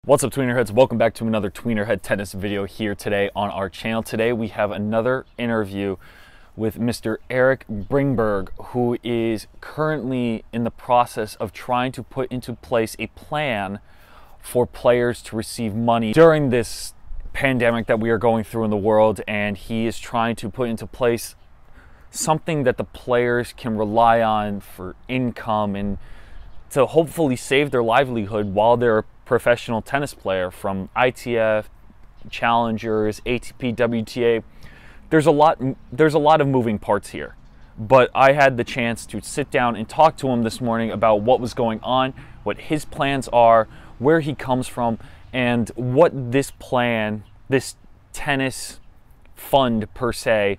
What's up, Tweener heads? Welcome back to another Tweener head tennis video here today on our channel. Today we have another interview with Mr. Eric Brimberg, who is currently in the process of trying to put into place a plan for players to receive money during this pandemic that we are going through in the world, and he is trying to put into place something that the players can rely on for income and to hopefully save their livelihood while they're a professional tennis player, from ITF, challengers, ATP, WTA. There's a lot of moving parts here, but I had the chance to sit down and talk to him this morning about what was going on, what his plans are, where he comes from, and what this plan, this tennis fund per se,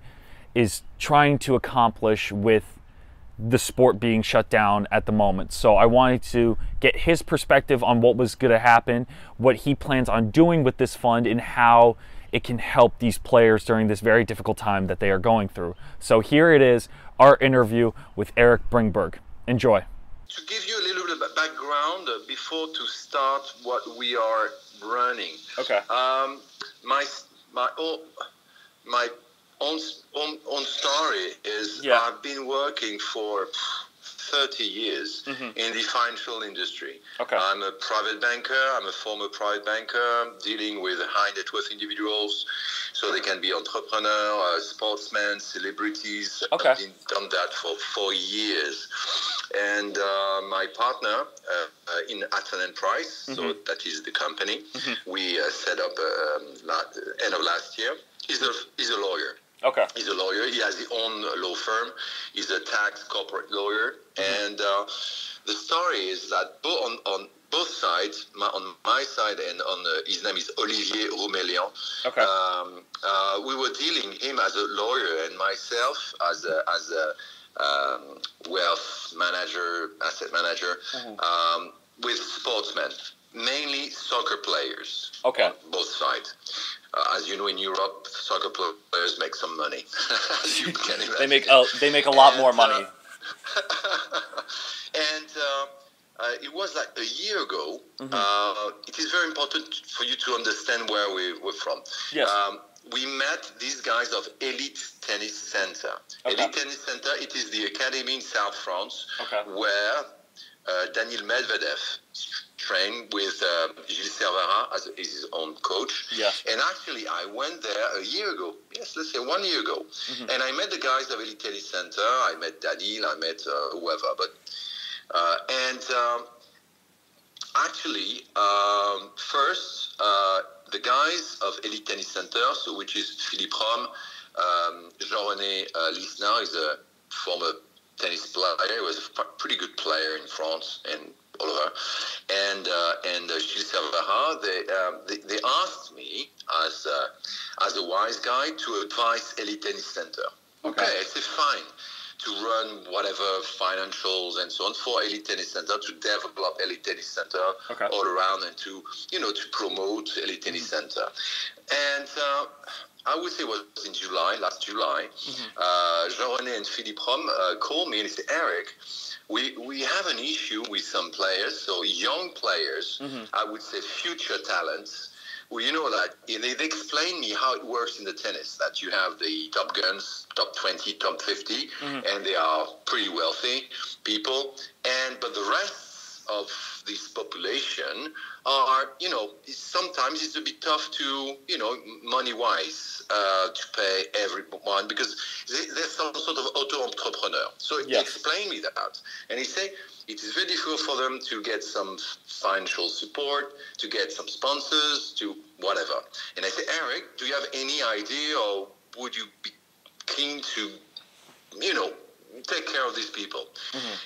is trying to accomplish with the sport being shut down at the moment. So I wanted to get his perspective on what was going to happen, what he plans on doing with this fund, and how it can help these players during this very difficult time that they are going through. So here it is, our interview with Eric Brimberg. Enjoy. To give you a little bit of background before to start what we are running. Okay. My own story is, I've been working for 30 years in the financial industry. Okay. I'm a private banker. I'm a former private banker dealing with high net worth individuals, so they can be entrepreneurs, sportsmen, celebrities. Okay. I've done that for 4 years. And my partner in Atton and Price, so that is the company, we set up end of last year. He's a lawyer. Okay. He's a lawyer. He has his own law firm. He's a tax corporate lawyer. And the story is that on both sides, on my side and on his name is Olivier Roumelian. Okay. We were dealing, him as a lawyer and myself as a wealth manager, asset manager, with sportsmen, mainly soccer players. Okay. On both sides. As you know, in Europe, soccer players make some money. As you can imagine. They make a lot more money. And it was like a year ago. It is very important for you to understand where we're from. Yes. We met these guys of Elite Tennis Center. Okay. Elite Tennis Center, it is the academy in South France, where Daniil Medvedev trained with Gilles Servera as his own coach. Yes. And actually, I went there a year ago. Yes, let's say 1 year ago. And I met the guys of Elite Tennis Center. I met Daniil, I met whoever. But actually, first, the guys of Elite Tennis Center, so which is Philippe Rome, Jean-René Lisnard is a former tennis player. He was a pretty good player in France and all over. And Gilles Servera, they asked me as a wise guy to advise Elite Tennis Center. Okay, I said fine, to run whatever financials and so on for Elite Tennis Center, to develop Elite Tennis Center all around, and to promote Elite Tennis Center. And I would say it was in last July, Jean-René and Philippe Rome called me and said, Eric, we have an issue with some players, so young players, I would say future talents. Well, you know that they explained me how it works in the tennis, that you have the top guns, top 20, top 50, and they are pretty wealthy people. But the rest of this population are, sometimes it's a bit tough to, money-wise, to pay everyone, because they're some sort of auto-entrepreneur. So he explained me that. And he said it is very difficult for them to get some financial support, to get some sponsors, to whatever. And I said, Eric, do you have any idea, or would you be keen to, take care of these people?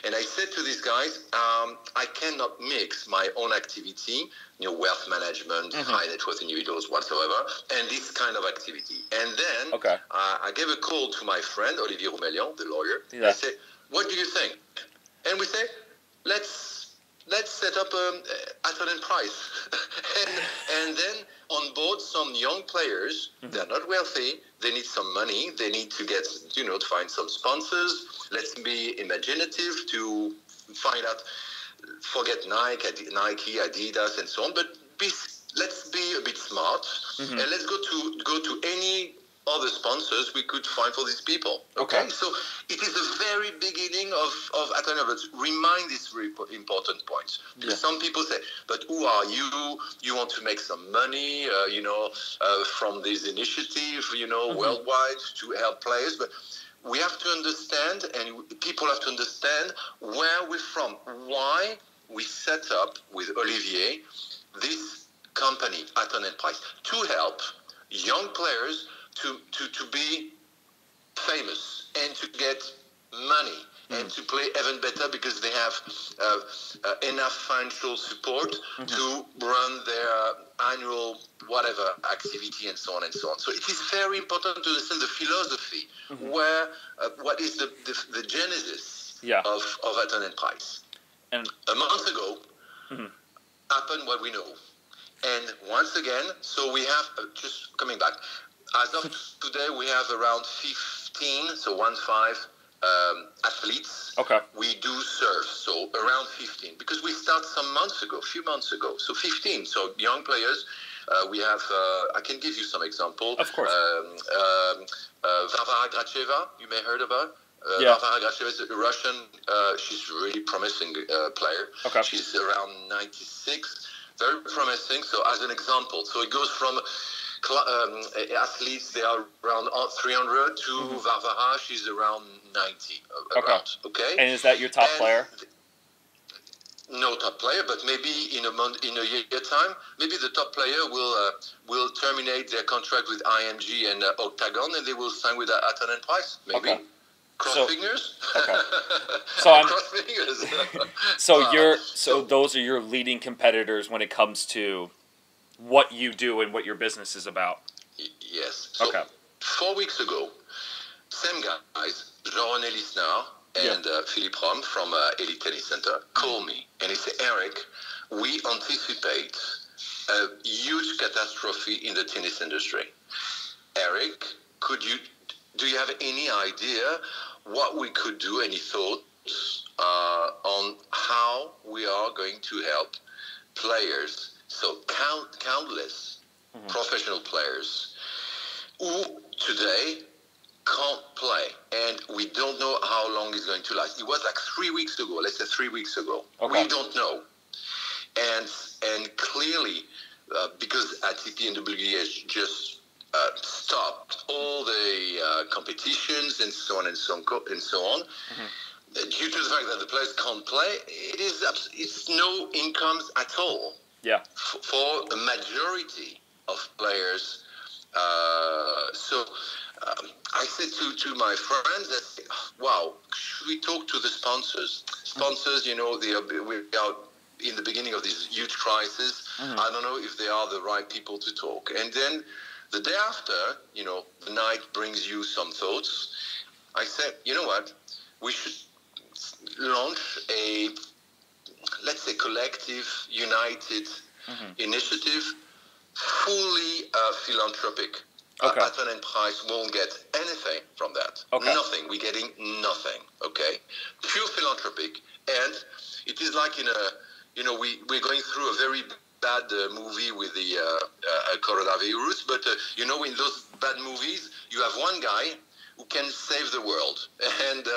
And I said to these guys, I cannot mix my own activity, wealth management, high net worth individuals whatsoever, and this kind of activity. And then I gave a call to my friend, Olivier Roumelian, the lawyer. Yeah. I said, what do you think? And we say, let's set up Atton and Price. and then on board some young players, they're not wealthy, they need some money, they need to get, to find some sponsors. Let's be imaginative to find out, forget Nike, Adidas, and so on, but be smart, and let's go to any other sponsors we could find for these people. Okay? So it is the very beginning of Atton and Price. Remind these very important points. Because some people say, but who are you? You want to make some money, from this initiative, worldwide to help players. But we have to understand, and people have to understand where we're from, why we set up with Olivier this company, Atton and Price, to help young players to be famous and to get money and to play even better because they have enough financial support to run their annual whatever activity and so on and so on. So it is very important to understand the philosophy, where what is the genesis of Atton and Price. And a month ago happened what we know. And once again, so we have, just coming back, as of today, we have around 15, so 15 athletes. We do serve, so around 15, because we start a few months ago. So 15, so young players. We have, I can give you some example. Of course. Varvara Gracheva, you may heard about. Varvara Gracheva is a Russian, she's a really promising player. She's around 96, very promising. So as an example, so it goes from athletes, they are around 300 to Varvara, she's around 90. And is that your top player? No top player, but maybe in a year time, maybe the top player will terminate their contract with IMG and Octagon, and they will sign with Atton and Price. Maybe. Cross fingers. So I'm cross fingers. So those are your leading competitors when it comes to what you do and what your business is about. Yes. So 4 weeks ago, same guys, Jean-René Lisnard and Philippe Rom from Elite Tennis Center called me and he said, Eric, we anticipate a huge catastrophe in the tennis industry. Eric, do you have any idea what we could do, any thoughts on how we are going to help players, so countless professional players who today can't play, and we don't know how long it's going to last. It was like 3 weeks ago, let's say 3 weeks ago. We don't know. And clearly, because ATP and WTA just stopped all the competitions and so on and so on, due to the fact that the players can't play, it's no incomes at all. For the majority of players. I said to my friends, wow, should we talk to the sponsors? Sponsors, we are in the beginning of this huge crisis. I don't know if they are the right people to talk. And then the day after, the night brings you some thoughts. I said, you know what? We should launch a, let's say, collective, united initiative, fully philanthropic. Atton and Price won't get anything from that. Nothing. We're getting nothing. Pure philanthropic. And it is like we're going through a very bad movie with the coronavirus, but in those bad movies, you have one guy who can save the world. And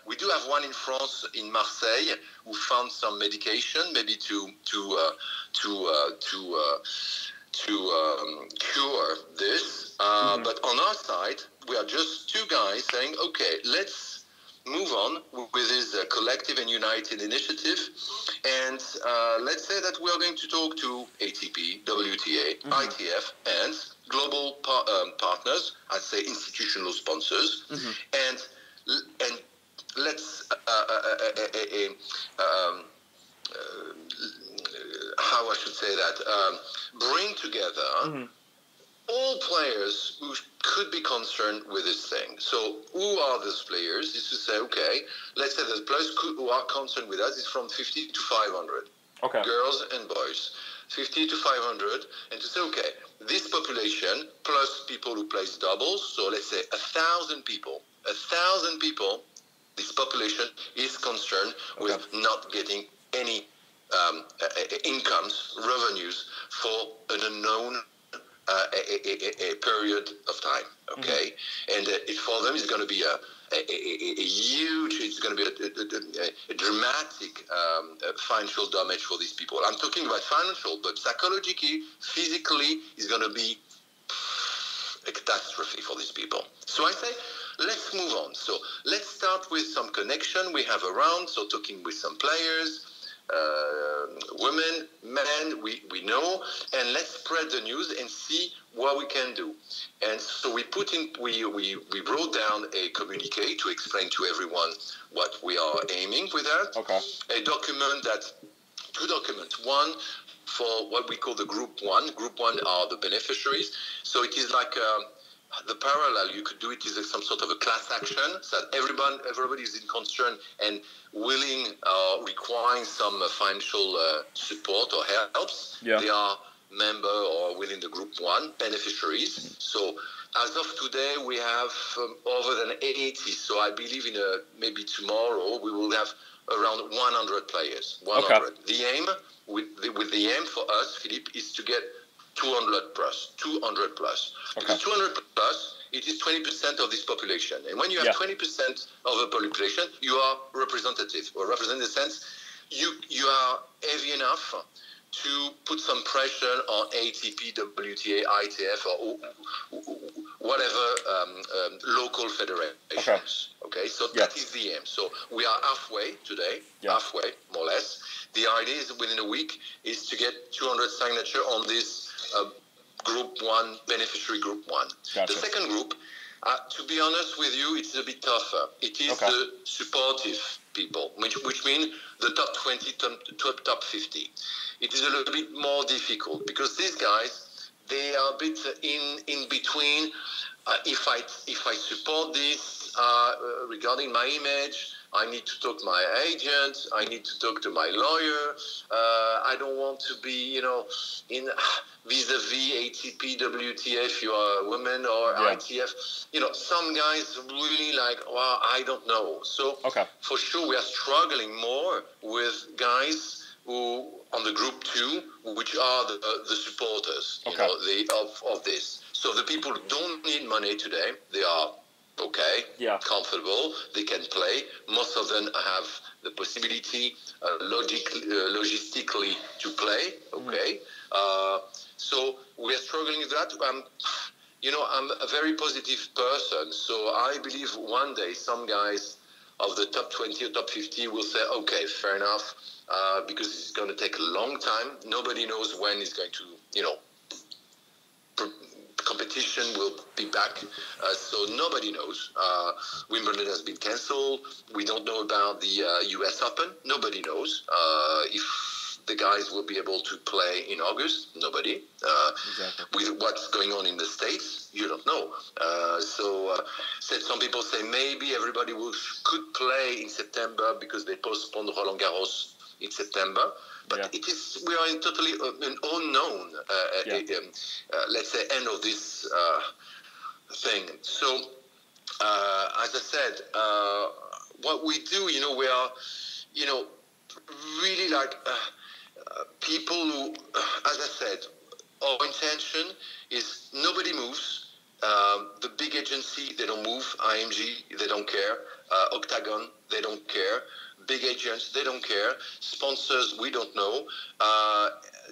we do have one in France, in Marseille, who found some medication, maybe to cure this. But on our side, we are just two guys saying, okay, let's move on with this collective and united initiative. And let's say that we are going to talk to ATP, WTA, ITF, and global partners, I'd say institutional sponsors. And let's, how I should say that, bring together all players who could be concerned with this thing. So who are those players? Is to say, okay, let's say the players who are concerned with us is from 50 to 500. Girls and boys. 50 to 500. And to say, okay, this population plus people who plays doubles, so let's say 1,000 people. 1,000 people, this population is concerned with not getting any incomes, revenues for an unknown a period of time, okay? And for them, it's going to be a huge, it's going to be a dramatic financial damage for these people. I'm talking about financial, but psychologically, physically, it's going to be a catastrophe for these people. So I say, let's move on. So let's start with some connection we have around, so talking with some players, women, men, we know, and let's spread the news and see what we can do. And so we wrote down a communique to explain to everyone what we are aiming with that. Okay. Two documents. One for what we call the group one. Group one are the beneficiaries. So it is like the parallel, you could do it is some sort of a class action, so that everybody is in concern and willing, requiring some financial support or helps. Yeah. They are member or within the group one beneficiaries. So as of today, we have over than 80. So I believe in maybe tomorrow we will have around 100 players. 100. Okay. The aim with the aim for us, Philippe, is to get 200 plus. Because 200 plus, it is 20% of this population. And when you have 20% of the population, you are representative, or represent in the sense you are heavy enough to put some pressure on ATP, WTA, ITF, or whatever local federations. Okay, so that is the aim. So we are halfway today, halfway, more or less. The idea is within a week is to get 200 signature on this group one, beneficiary group one. Gotcha. The second group, to be honest with you, it's a bit tougher. It is the supportive people, which means the top 20, top 50. It is a little bit more difficult because these guys, they are a bit in between. If I support this regarding my image, I need to talk to my agent. I need to talk to my lawyer. I don't want to be, in vis-a-vis ATP, WTA, if you are a woman, or ITF. Some guys really like, well, I don't know. So for sure, we are struggling more with guys who on the group two, which are the supporters, of this. So the people who don't need money today, they are comfortable, they can play. Most of them have the possibility logistically to play, so we are struggling with that. I'm a very positive person, so I believe one day some guys of the top 20 or top 50 will say, okay, fair enough, because it's going to take a long time. Nobody knows when it's going to, competition will be back, so nobody knows. Wimbledon has been cancelled. We don't know about the US Open. Nobody knows if the guys will be able to play in August. Nobody. With what's going on in the States, you don't know. So some people say maybe everybody could play in September because they postponed Roland Garros in September. But we are in totally an unknown, let's say, end of this thing. So, as I said, what we do, we are, really like people who, as I said, our intention is nobody moves. The big agency, they don't move. IMG, they don't care. Octagon, they don't care. Big agents, they don't care. Sponsors, we don't know.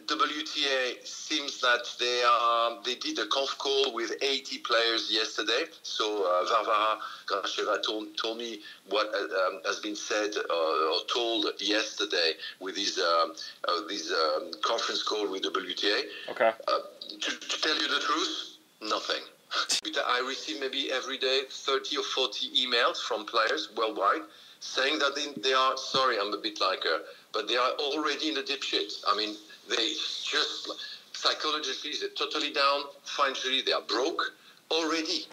WTA seems that they did a conf call with 80 players yesterday. So Varvara Gracheva told me what has been said or told yesterday with this conference call with WTA. Okay. To tell you the truth, nothing. I receive maybe every day 30 or 40 emails from players worldwide saying that they are, sorry, I'm a bit like her, but they are already in the dipshit. I mean, they just, psychologically, they're totally down. Financially, they are broke already.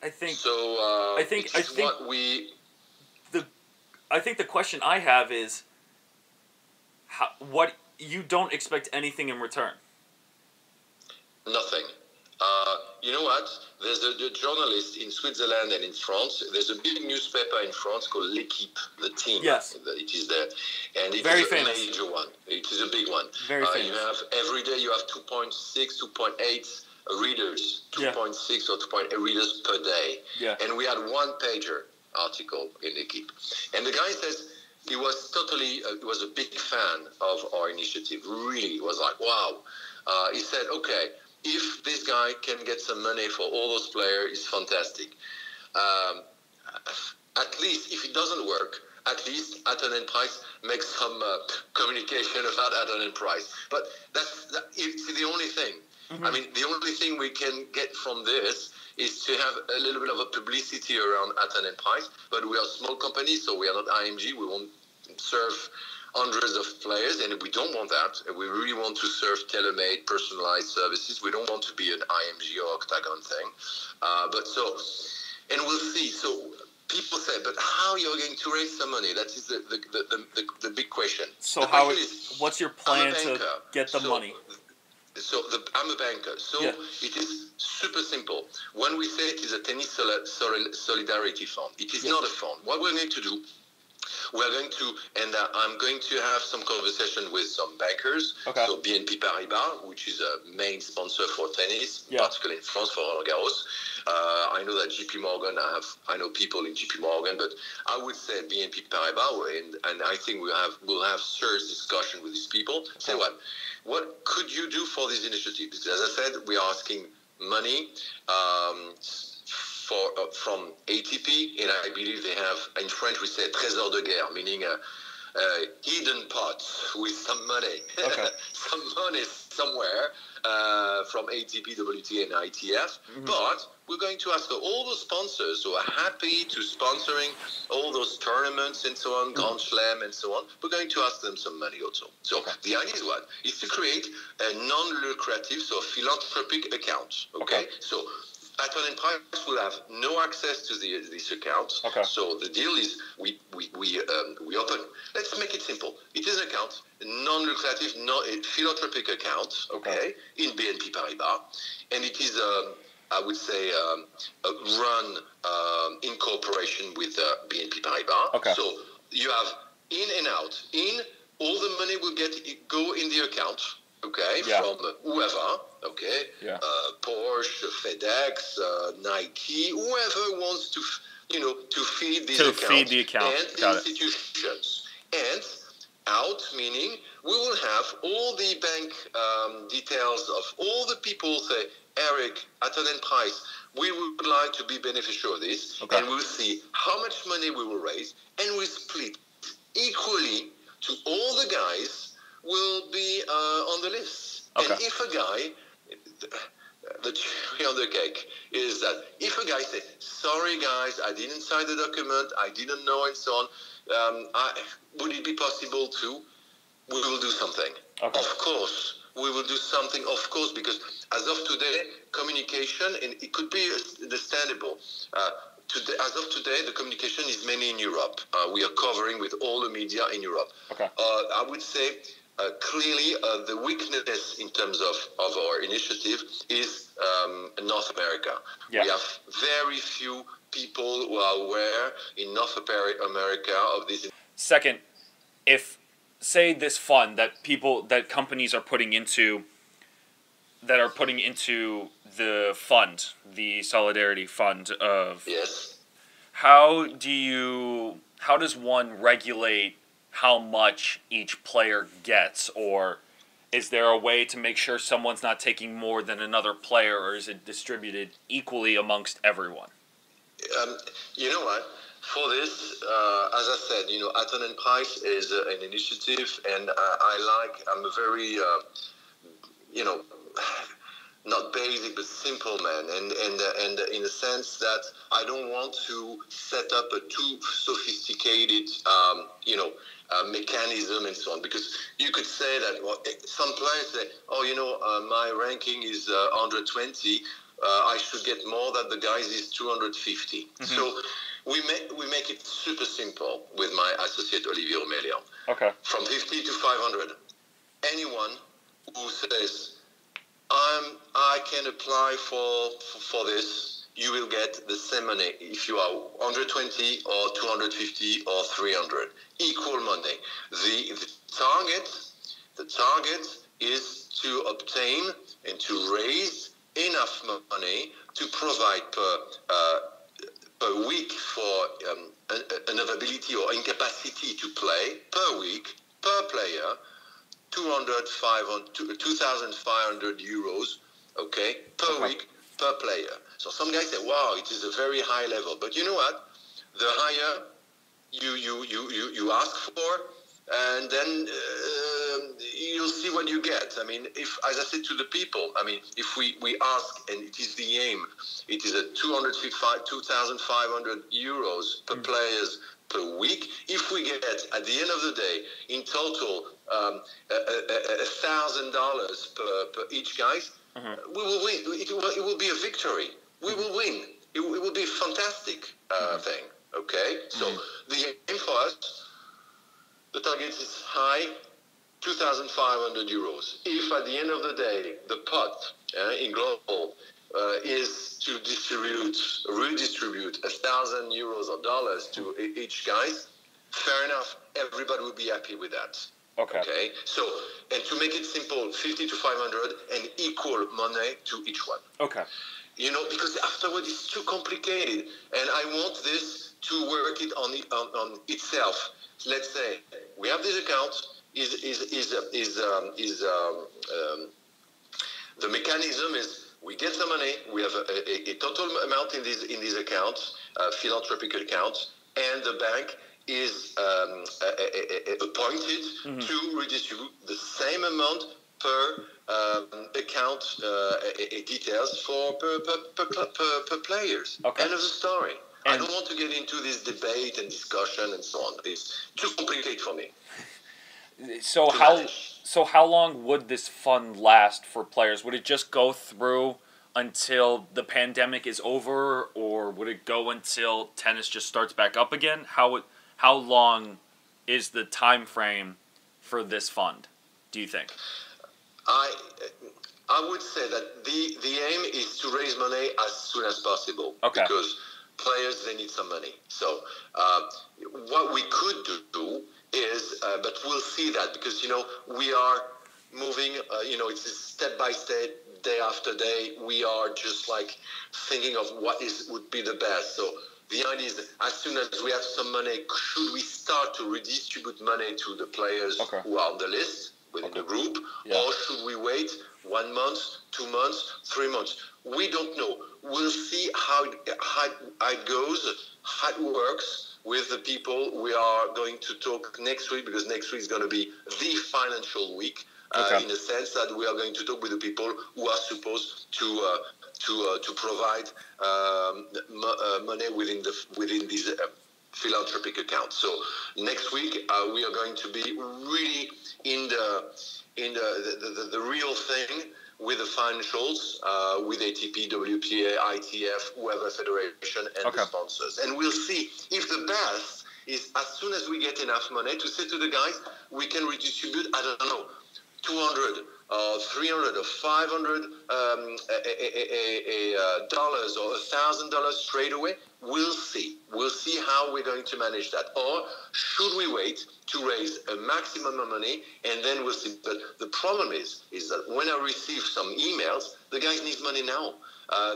I think. So, I think the question I have is, what you don't expect anything in return. Nothing. You know what? There's a journalist in Switzerland and in France. There's a big newspaper in France called L'Équipe, the team. Yes. It is there. And it Very is famous. a major one. It is a big one. one. Very famous. You have every day you have 2.6, 2.8 readers, 2.6 or 2.8 readers per day. Yeah. And we had one pager article in L'Equipe. And the guy says he was totally, he was a big fan of our initiative. Really, he was like, wow. He said, okay, if this guy can get some money for all those players, it's fantastic. At least if it doesn't work, at least Atton and Price make some communication about Atton and Price. But it's the only thing. I mean, the only thing we can get from this is to have a little bit of a publicity around Atton and Price. But we are a small company, so we are not IMG. We won't serve hundreds of players, and we don't want that. We really want to serve tailor-made, personalized services. We don't want to be an IMG or Octagon thing. And we'll see. So people say, but how you're going to raise some money? That is the big question. So the how? question is, What's your plan to banker, get the money? So I'm a banker. So it is super simple. When we say it is a tennis solidarity fund, it is not a fund. What we're going to do, we're going to, and I'm going to have some conversation with some bankers. Okay. So BNP Paribas, which is a main sponsor for tennis, particularly in France for Roland Garros. I know that JP Morgan, I know people in JP Morgan, but I would say BNP Paribas, and I think we'll have serious discussion with these people. Say what could you do for this initiative? Because as I said, we are asking money from ATP, and I believe they have, in French we say trésor de guerre, meaning a hidden pot with some money, some money somewhere from ATP, WTA, and ITF. But we're going to ask all the sponsors who are happy to sponsoring all those tournaments and so on, Grand Slam and so on. We're going to ask them some money also. So the idea is what? Is to create a non-lucrative, so philanthropic account. Okay? So Atton and Price will have no access to this account. So the deal is we open. Let's make it simple. It is an account, non-lucrative, a philanthropic account. In BNP Paribas, and it is I would say run in cooperation with BNP Paribas. So you have in and out. In all the money will go in the account. From whoever, Porsche, FedEx, Nike, whoever wants to, to feed these accounts. Feed the account. And the institutions. And out, meaning we will have all the bank details of all the people say, Eric, Atton and Price, we would like to be beneficial of this, and we'll see how much money we will raise, and we split equally to all the guys will be on the list. And if a guy, the cherry on the cake is that if a guy says, sorry guys, I didn't sign the document, I didn't know and so on, would it be possible to, we will do something. Of course, we will do something, of course, because as of today, communication, and it could be understandable, as of today, the communication is mainly in Europe. We are covering with all the media in Europe. I would say, clearly, the weakness in terms of our initiative is North America. We have very few people who are aware in North America of this. Second, if, say, this fund that companies are putting into, the fund, the Solidarity Fund of... How does one regulate how much each player gets, or is there a way to make sure someone's not taking more than another player, or is it distributed equally amongst everyone? You know what? For this, as I said, Atton and Price is an initiative, and I'm a very, not basic but simple man, and in the sense that I don't want to set up a too sophisticated, mechanism and so on, because you could say that some players say, my ranking is 120, I should get more than the guys is 250. So we make it super simple with my associate Olivier Romelian. From 50 to 500. Anyone who says, I can apply for this, you will get the same money if you are 120 or 250 or 300. Equal money. The target The target is to obtain and to raise enough money to provide per week for an availability or incapacity to play per week, per player, 2,500 euros, okay, per week, per player. So some guys say, wow, it is a very high level. But you know what? The higher you ask for, and then you'll see what you get. I mean, if, as I said to the people, I mean, if we ask, and it is the aim, it is a 2,500 euros per players per week. If we get, at the end of the day, in total, $1,000 per each guys, we will win. It will be a victory. We will win. It will be a fantastic thing. Okay? So the aim for us, the target is high, 2,500 euros. If at the end of the day, the pot in global is to redistribute 1,000 euros or dollars to each guys, fair enough. Everybody will be happy with that. Okay. So, and to make it simple, 50 to 500 and equal money to each one. Okay. You know, because afterward it's too complicated, and I want this to work it on itself. Let's say we have this account. The mechanism is we get the money. We have a total amount in these accounts, philanthropic accounts, and the bank is appointed to redistribute the same amount per account details for per players. End of the story. And I don't want to get into this debate and discussion and so on. It's too complicated for me. So how long would this fund last for players? Would it just go through until the pandemic is over, or would it go until tennis just starts back up again? How long is the time frame for this fund, do you think? I would say that the aim is to raise money as soon as possible. Because players, they need some money. So what we could do is, but we'll see that, because, you know, we are moving, you know, it's step by step, day after day. We are just like thinking of what would be the best. So the idea is that as soon as we have some money, should we start to redistribute money to the players who are on the list within the group, or should we wait 1 month, 2 months, 3 months? We don't know. We'll see how it goes, how it works with the people. We are going to talk next week, because next week is going to be the financial week, in a sense that we are going to talk with the people who are supposed to provide money within these philanthropic accounts. So next week we are going to be really in the real thing with the financials, with ATP, WPA, ITF, whoever federation, and the sponsors. And we'll see if the best is, as soon as we get enough money, to say to the guys, we can redistribute, I don't know, 200 or 300 or 500 dollars or $1,000 straight away. We'll see. We'll see how we're going to manage that. Or should we wait to raise a maximum of money, and then we'll see. But the problem is that when I receive some emails, the guys need money now.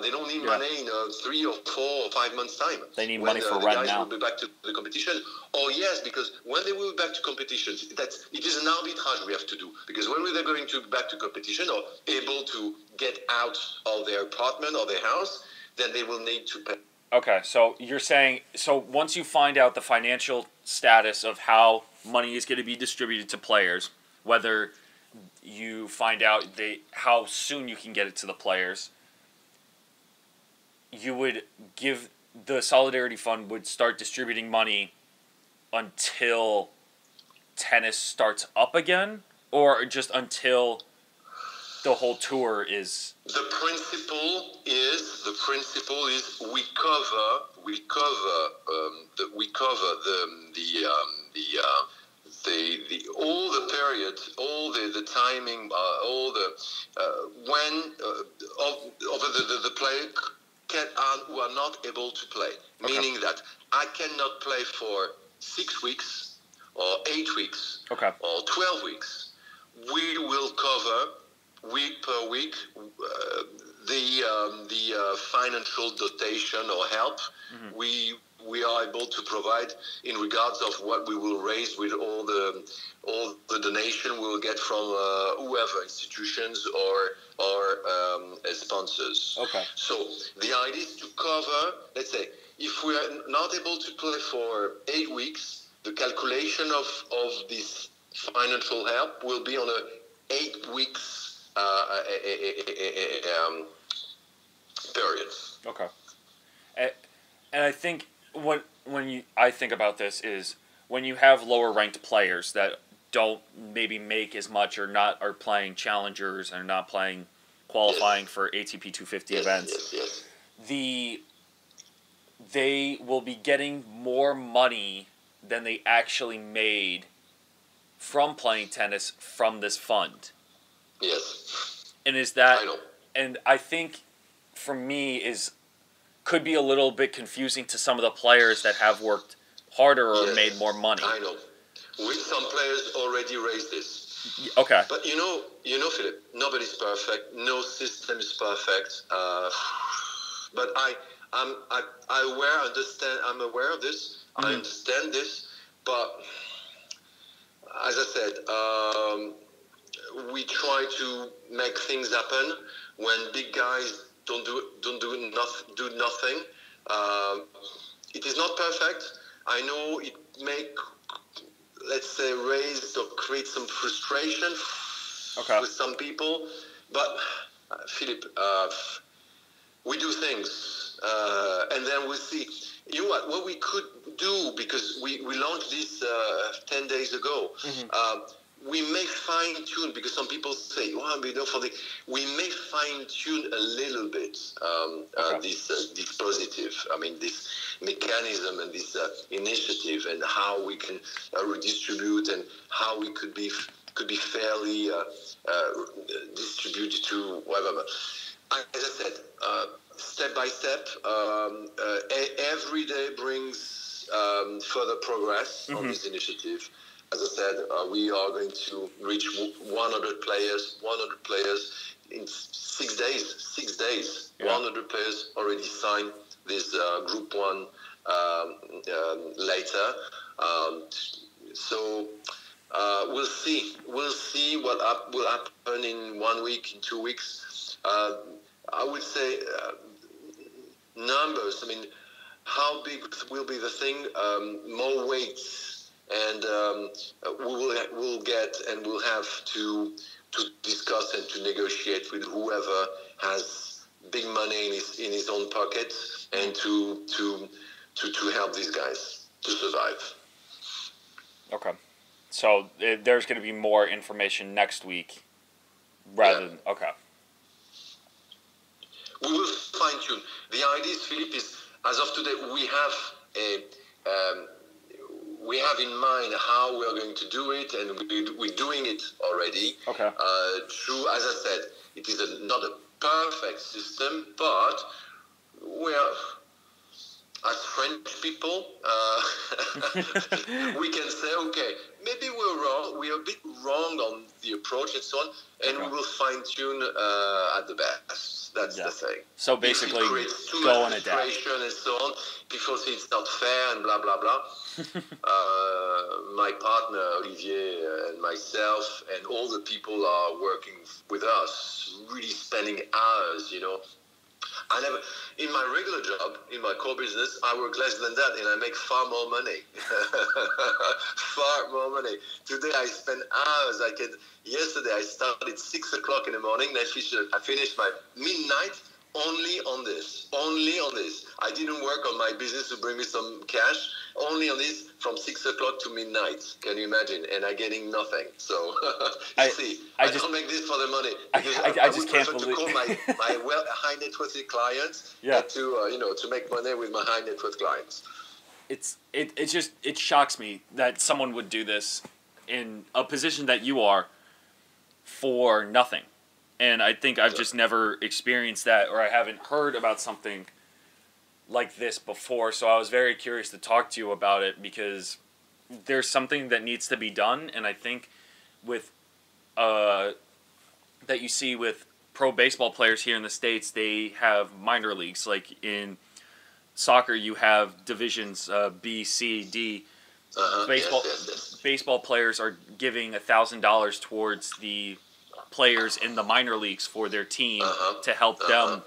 They don't need money in 3 or 4 or 5 months' time. They need money for rent now. The guys will be back to the competition. Oh yes, because when they will be back to competition, it is an arbitrage we have to do. Because when they're going to back to competition or able to get out of their apartment or their house, then they will need to pay. Okay, so you're saying, so once you find out the financial status of how money is going to be distributed to players, whether you find out how soon you can get it to the players, you would give the Solidarity Fund would start distributing money until tennis starts up again, or just until the whole tour is? The principle is we cover all the period, all the timing, all the when of the player who are not able to play, meaning that I cannot play for 6 weeks or 8 weeks or 12 weeks. we will cover week per week the financial dotation or help we are able to provide in regards of what we will raise with all the donation we will get from whoever, institutions or sponsors. Okay. So the idea is to cover, let's say, if we are not able to play for 8 weeks, the calculation of this financial help will be on a 8 weeks period. Okay. And I think I think about this is when you have lower ranked players that don't maybe make as much or are playing challengers and not playing qualifying for ATP 250 events. Yes. They will be getting more money than they actually made from playing tennis from this fund. Yes. And is that I know. And I think for me could be a little bit confusing to some of the players that have worked harder or made more money. I know. With some players already raised this. Okay. But you know, Philip, nobody's perfect. No system is perfect. But I'm aware of this. I understand this. But as I said, we try to make things happen when big guys don't do nothing. It is not perfect. I know it may, let's say, raise or create some frustration with some people. But Philip, we do things, and then we'll see. You know what we could do, because we launched this 10 days ago. We may fine-tune, because some people say, we may fine-tune a little bit this positive, this mechanism and this initiative, and how we can redistribute and how we could be fairly distributed to whatever. As I said, step by step, every day brings further progress on this initiative. As I said, we are going to reach 100 players in 6 days. 6 days. Yeah. 100 players already signed this Group 1 later. So we'll see. We'll see what will happen in 1 week, in 2 weeks. I would say numbers. How big will be the thing? More weights. And we'll get and we'll have to discuss and to negotiate with whoever has big money in his own pocket, and to help these guys to survive. Okay, so there's going to be more information next week, rather than okay. We will fine tune. The idea, Philippe, is as of today we have we have in mind how we are going to do it, and we're doing it already. Okay. True, as I said, it is not a perfect system, but we are, as French people, we can say, okay, maybe we're wrong. We are a bit wrong on the approach and so on, and we will fine tune at the best. That's the thing. So basically, go and adapt. And so on. People say it's not fair and blah blah blah. My partner Olivier and myself and all the people are working with us, really spending hours. I never, in my regular job, in my core business, I work less than that, and I make far more money. Far more money. Today I spend hours. Yesterday I started 6 o'clock in the morning, and I finished my midnight only on this. I didn't work on my business to bring me some cash. Only on this from 6 o'clock to midnight. Can you imagine? And I'm getting nothing. So I don't make this for the money. I just can't believe to call my high net worth clients. Yeah. To make money with my high net worth clients. It shocks me that someone would do this in a position that you are for nothing. And I think I've just never experienced that, or I haven't heard about something like this before. So I was very curious to talk to you about it, because there's something that needs to be done. And I think with that you see with pro baseball players here in the States. They have minor leagues. Like in soccer, you have divisions B, C, D. Baseball players are giving $1,000 towards the players in the minor leagues for their team to help them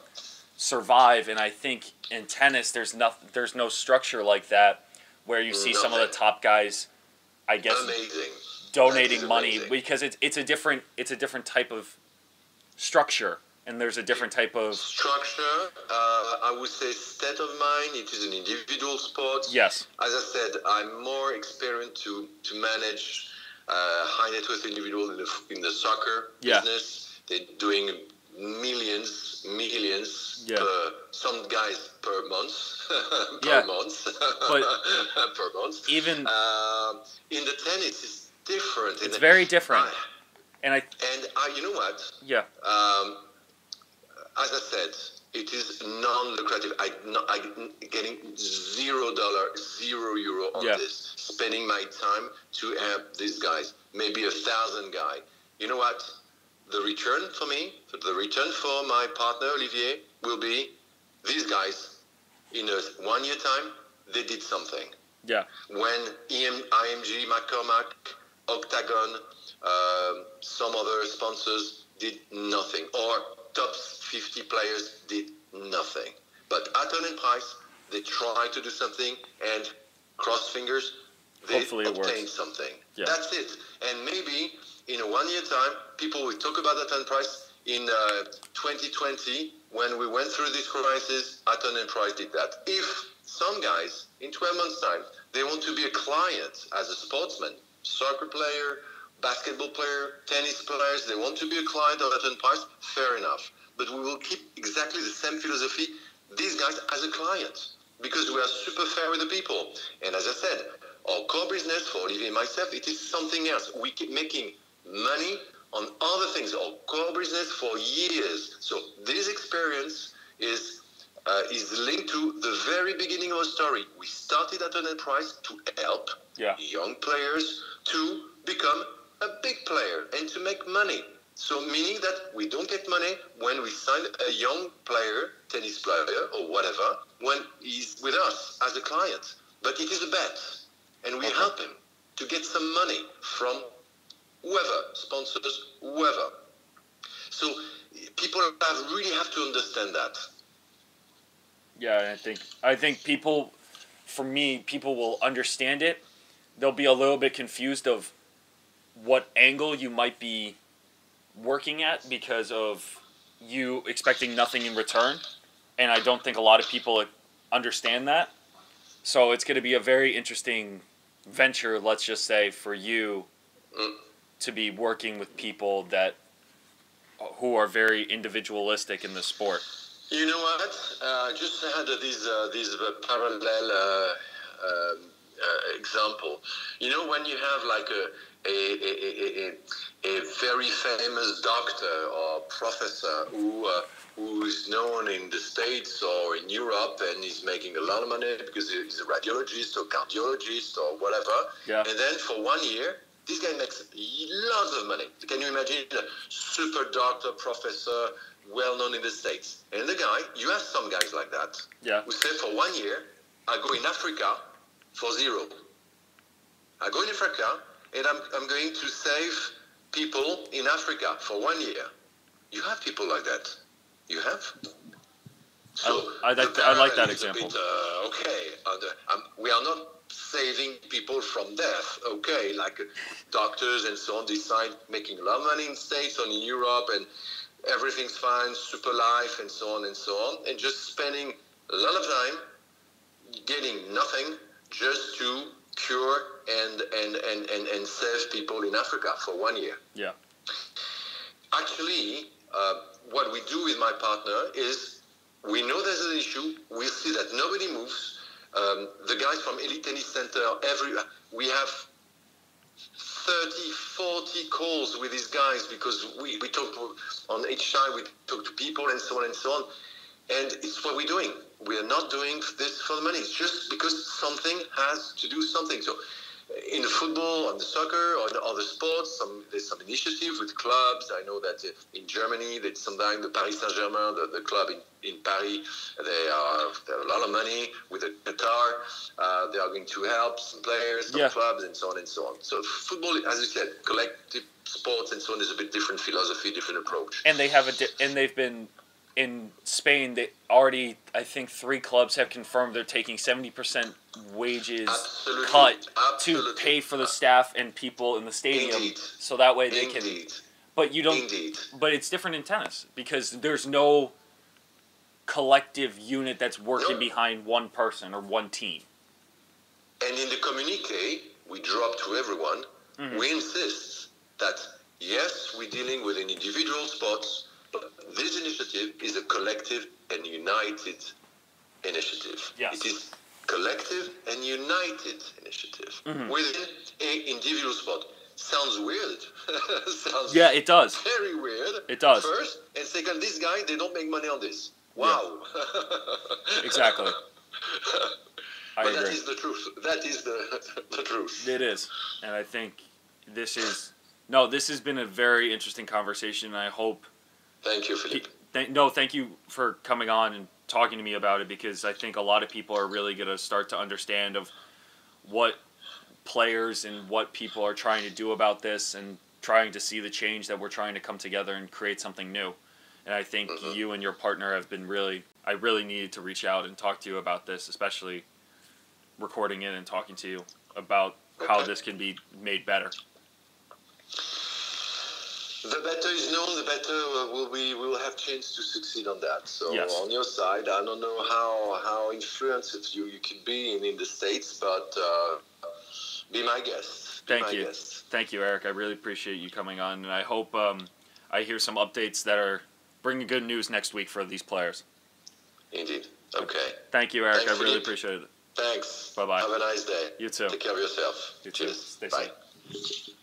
survive. And I think in tennis, there's no structure like that where you see some of the top guys, I guess, donating money because it's a different type of structure. And there's a different type of structure. I would say state of mind. It is an individual sport. Yes. As I said, I'm more experienced to manage high net worth individuals in the soccer business. They're doing millions, some guys per month, per month. Even in the tennis, it's different. It's very different. You know what? Yeah. As I said, it is non-lucrative. I'm getting $0, €0 on this. Spending my time to help these guys, maybe 1,000 guys. You know what? The return for me, the return for my partner Olivier, will be these guys. In a 1 year time, they did something. Yeah. When IMG, McCormack, Octagon, some other sponsors did nothing, or top 50 players did nothing. But Atton and Price, they tried to do something, and cross fingers, they obtained something. Yeah. That's it. And maybe in a 1 year time, people will talk about Atton and Price. In 2020, when we went through this crisis, Atton and Price did that. If some guys, in 12 months' time, they want to be a client as a sportsman, soccer player, basketball player, tennis players, they want to be a client of Atton and Price, fair enough. But we will keep exactly the same philosophy, these guys as a client, because we are super fair with the people. And as I said, our core business for Olivier and myself, it is something else. We keep making money on other things, our core business for years. So this experience is linked to the very beginning of our story. We started Atton and Price to help young players to become a big player and to make money. So meaning that we don't get money when we sign a young player, tennis player or whatever, when he's with us as a client. But it is a bet. And we help him to get some money from whoever, sponsors, whoever. So people really have to understand that. Yeah, I think people will understand it. They'll be a little bit confused of what angle you might be working at because of you expecting nothing in return. And I don't think a lot of people understand that. So it's going to be a very interesting venture, let's just say, for you to be working with people who are very individualistic in the sport. You know what? Just had this parallel example. You know, when you have like a very famous doctor or professor who is known in the States or in Europe and is making a lot of money because he's a radiologist or cardiologist or whatever. Yeah. And then for 1 year, this guy makes lots of money. Can you imagine a super doctor, professor, well-known in the States? And the guy, you have some guys like that, who say for 1 year, I go in Africa for $0. I go in Africa and I'm going to save people in Africa for 1 year. You have people like that. You have. So I like that example. We are not saving people from death, okay? Like doctors and so on decide making a lot of money in the States or in Europe and everything's fine, super life and so on, and just spending a lot of time getting nothing just to cure and save people in Africa for 1 year. Yeah. Actually, what we do with my partner is we know there's an issue. We see that nobody moves. The guys from Elite Tennis Center, we have 30, 40 calls with these guys because we talk on each side, we talk to people and so on and so on. And it's what we're doing. We are not doing this for the money. It's just because something has to do something. So in the football, on the soccer, or in other sports, there's some initiative with clubs. I know that in Germany, that sometimes the Paris Saint-Germain, the club in Paris, they have a lot of money with the Qatar. They are going to help some players, some clubs, and so on and so on. So football, as you said, collective sports and so on is a bit different philosophy, different approach. And they have and they've been in Spain. They already, I think, 3 clubs have confirmed they're taking 70% wages cut to pay for the staff and people in the stadium, so that way they can. But you don't. But it's different in tennis because there's no collective unit that's working behind one person or one team. And in the communique we drop to everyone, we insist that yes, we're dealing with an individual sport, but this initiative is a collective and united initiative. Yes. It is collective and united initiative within an individual sport. Sounds weird. Yeah, it does. Very weird. It does. First, and second, this guy, they don't make money on this. Wow. Yeah. Exactly. I agree. That is the truth. That is the truth. It is. And I think this has been a very interesting conversation, and I hope... Thank you, Philippe. Thank you for coming on and talking to me about it, because I think a lot of people are really going to start to understand of what players and what people are trying to do about this and trying to see the change that we're trying to come together and create something new. And I think you and your partner have been I really needed to reach out and talk to you about this, especially recording it and talking to you about how this can be made better. The better is known, the better we will have chance to succeed on that. So on your side, I don't know how influenced you could be in the States, but be my guest. Thank you. Thank you, Eric. I really appreciate you coming on, and I hope I hear some updates that are bringing good news next week for these players. Indeed. Okay. Thank you, Eric. Thanks, I really Philippe. appreciate it. Thanks. Bye-bye. Have a nice day. You too. Take care of yourself. You too. Cheers. Stay Bye. safe.